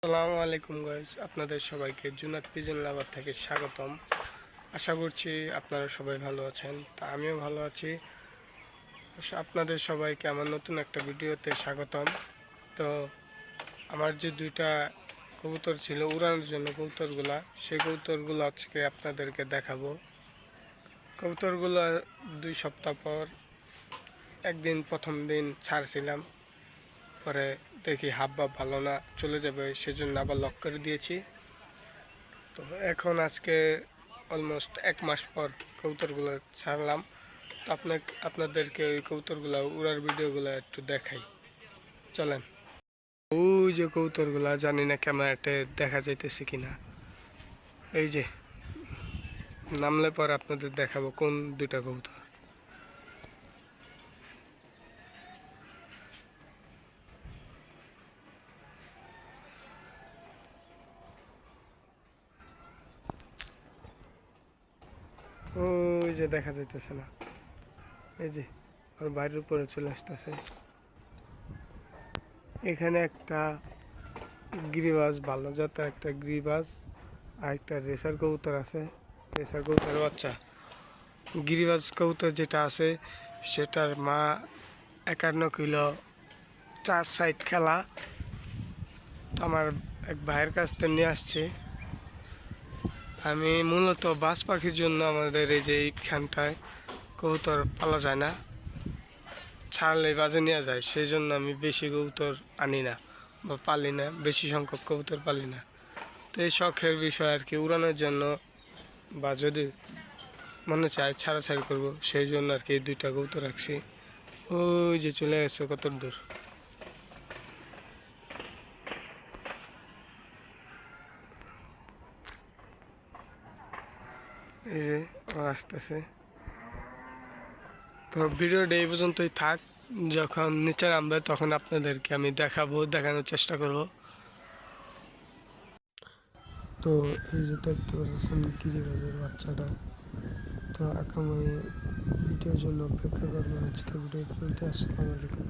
আসসালামু আলাইকুম গাইস, আপনাদের সবাইকে জুনাত পিজন লাভার থেকে স্বাগতম। আশা করছি আপনারা সবাই ভালো আছেন। তা আমিও ভালো আছি। আপনাদের সবাইকে আমার নতুন একটা ভিডিওতে স্বাগতম। তো আমার যে দুইটা কবুতর ছিল উড়ানোর জন্য কবুতরগুলা, সেই কবুতরগুলো আজকে আপনাদেরকে দেখাবো। কবুতরগুলো 2 সপ্তাহ পর একদিন প্রথম দিন ছাড়ছিলাম, পরে দেখি হাবভাব ভালো না, চলে যাবে, সেজন্য আবার লক করে দিয়েছি। তো এখন আজকে অলমোস্ট 1 মাস পর কবুতরগুলো ছাড়লাম। তো আপনাদেরকে ওই কবুতরগুলো উড়ার ভিডিওগুলো একটু দেখাই, চলেন। ওই যে কবুতরগুলো, জানি না ক্যামেরাতে দেখা যাইতেছে কিনা, এই যে নামলে পর আপনাদের দেখাবো কোন দুইটা কবুতর। ওই যে দেখা যাইতেছে না, এই যে ওর বাইরের উপরে চলে আসতেছে। এখানে একটা গিরিবাজ, ভালো জাতের একটা গিরিবাজ, আর একটা রেসার কবুতর আছে, রেসার কবুতরের বাচ্চা। গিরিবাজ কবুতর যেটা আছে সেটার মা 51 কিলো, 4 সাইড খেলা। তো আমার এক ভাইয়ের কাছ থেকে নিয়ে আসছি। আমি মূলত বাজ পাখির জন্য আমাদের এই যে এইখানটায় কবুতর পালা যায় না, ছাড়লে বাজে নেওয়া যায়, সেই জন্য আমি বেশি কবুতর আনি না বা পালি না, বেশি সংখ্যক কবুতর পালি না। তো এই শখের বিষয় আর কি, উড়ানোর জন্য বা যদি মনে চায় ছাড়াছাড়ি করবো, সেই জন্য আর কি এই 2টা কবুতর রাখছি। ওই যে চলে গেছে কত দূর, এই যে আসতেছে। তো ভিডিওটা এই পর্যন্তই থাক, যখন নিচে নামবে তখন আপনাদেরকে আমি দেখানোর চেষ্টা করব। তো এই যে দেখতে পাচ্ছেন গিরিবাজের বাচ্চাটা। তো আগামী ভিডিওর জন্য অপেক্ষা করবেন। আজকে ভিডিও পর্যন্ত। আসসালামু আলাইকুম।